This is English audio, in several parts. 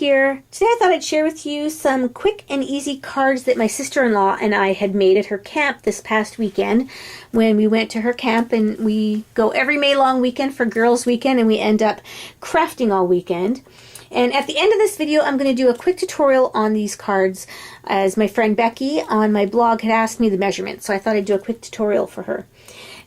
here. Today I thought I'd share with you some quick and easy cards that my sister-in-law and I had made at her camp this past weekend when we went to her camp, and we go every May long weekend for Girls Weekend, and we end up crafting all weekend. And at the end of this video, I'm going to do a quick tutorial on these cards, as my friend Becky on my blog had asked me the measurements, so I thought I'd do a quick tutorial for her.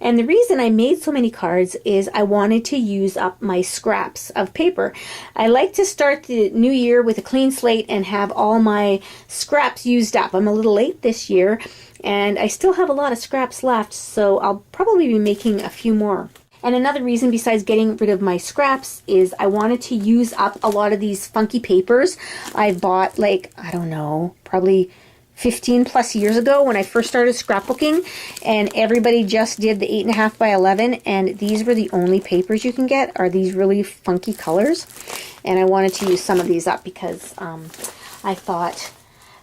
And the reason I made so many cards is I wanted to use up my scraps of paper. I like to start the new year with a clean slate and have all my scraps used up. I'm a little late this year, and I still have a lot of scraps left, so I'll probably be making a few more. And another reason besides getting rid of my scraps is I wanted to use up a lot of these funky papers I bought, like, I don't know, probably 15 plus years ago when I first started scrapbooking, and everybody just did the 8.5 by 11, and these were the only papers you can get, are these really funky colors. And I wanted to use some of these up because I thought,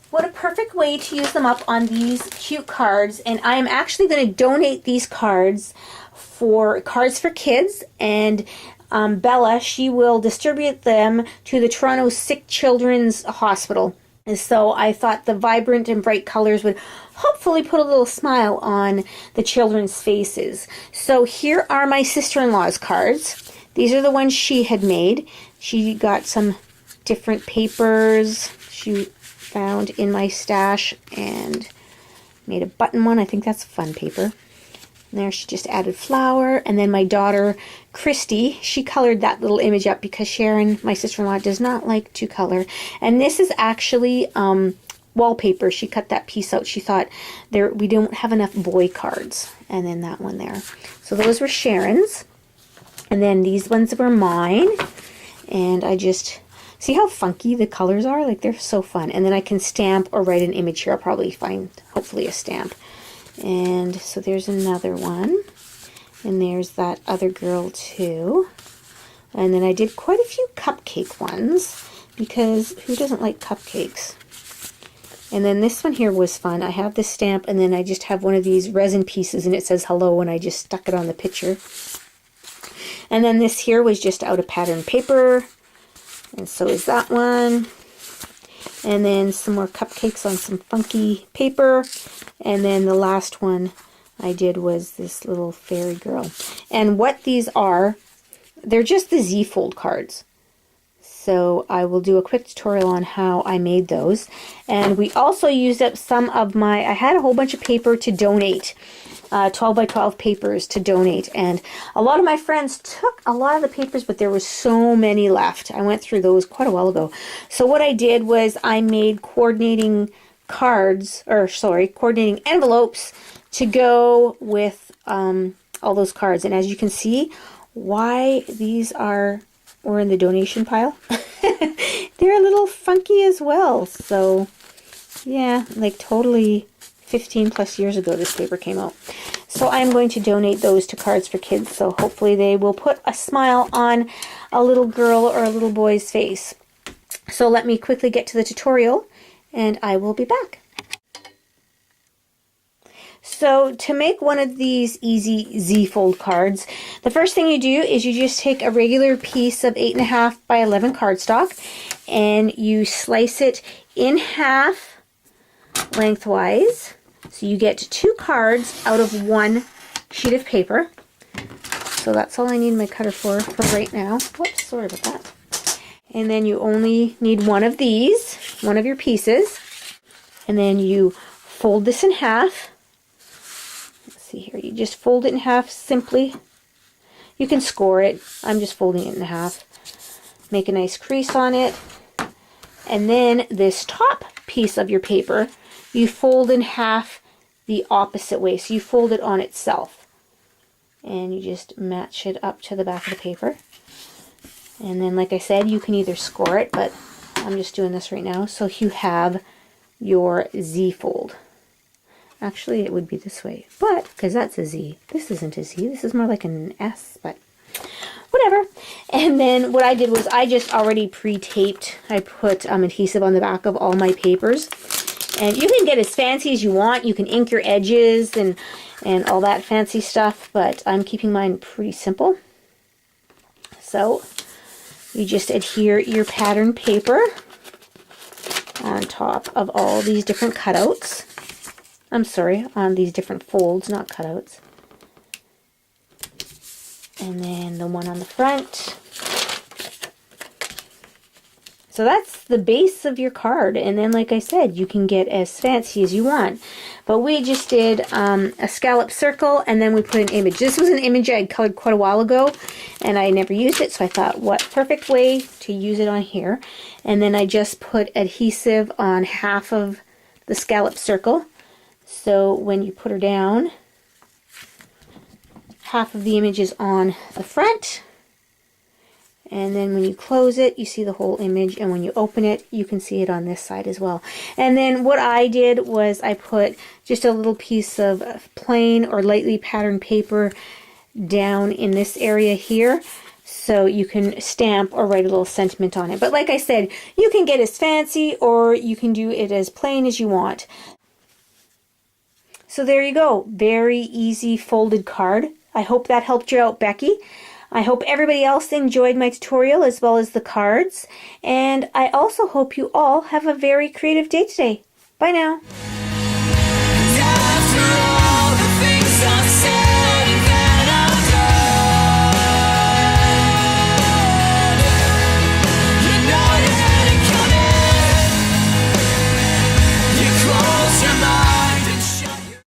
what a perfect way to use them up on these cute cards. And I am actually going to donate these cards for Cards for Kids, and Bella, she will distribute them to the Toronto Sick Children's Hospital. And so I thought the vibrant and bright colors would hopefully put a little smile on the children's faces. So here are my sister-in-law's cards. These are the ones she had made. She got some different papers she found in my stash and made a button one. I think that's fun paper. And there she just added flower. And then my daughter Christy, she colored that little image up because Sharon, my sister-in-law, does not like to color. And this is actually wallpaper. She cut that piece out. She thought we don't have enough boy cards. And then that one there. So those were Sharon's. And then these ones were mine. And I just, see how funky the colors are? Like, they're so fun. And then I can stamp or write an image here. I'll probably find, hopefully, a stamp. And so there's another one. And there's that other girl too. And then I did quite a few cupcake ones, because who doesn't like cupcakes? And then this one here was fun. I have this stamp, and then I just have one of these resin pieces, and it says hello, and I just stuck it on the picture. And then this here was just out of pattern paper, and so is that one. And then some more cupcakes on some funky paper. And then the last one I did was this little fairy girl. And what these are, they're just the Z-fold cards. So I will do a quick tutorial on how I made those. And we also used up some of I had a whole bunch of paper to donate. 12 by 12 papers to donate, and a lot of my friends took a lot of the papers, but there was so many left. I went through those quite a while ago. So what I did was I made coordinating coordinating envelopes to go with all those cards. And as you can see, why these were in the donation pile. They're a little funky as well. So yeah, like totally 15 plus years ago this paper came out. So I'm going to donate those to Cards for Kids, so hopefully they will put a smile on a little girl or a little boy's face. So let me quickly get to the tutorial, and I will be back. So to make one of these easy Z-fold cards, the first thing you do is you just take a regular piece of 8.5 by 11 cardstock, and you slice it in half lengthwise. So you get 2 cards out of 1 sheet of paper. So that's all I need my cutter for right now. Whoops, sorry about that. And then you only need one of these, one of your pieces. And then you fold this in half. Let's see here, you just fold it in half simply. You can score it. I'm just folding it in half. Make a nice crease on it. And then this top piece of your paper, you fold in half the opposite way. So you fold it on itself. And you just match it up to the back of the paper. And then, like I said, you can either score it, but I'm just doing this right now. So you have your Z-fold. Actually, it would be this way, but because that's a Z. This isn't a Z. This is more like an S, but whatever. And then what I did was I just already pre-taped. I put adhesive on the back of all my papers. And you can get as fancy as you want. You can ink your edges and all that fancy stuff, but I'm keeping mine pretty simple. So you just adhere your pattern paper on top of all these different cutouts. I'm sorry, on these different folds, not cutouts. And then the one on the front. So that's the base of your card, and then like I said, you can get as fancy as you want. But we just did a scallop circle, and then we put an image. This was an image I had colored quite a while ago, and I never used it, so I thought, what perfect way to use it on here. And then I just put adhesive on half of the scallop circle, so when you put her down, half of the image is on the front. And then when you close it, you see the whole image, and when you open it, you can see it on this side as well. And then what I did was I put just a little piece of plain or lightly patterned paper down in this area here, so you can stamp or write a little sentiment on it. But like I said, you can get as fancy or you can do it as plain as you want. So there you go. Very easy folded card. I hope that helped you out, Becky. I hope everybody else enjoyed my tutorial as well as the cards. And I also hope you all have a very creative day today. Bye now.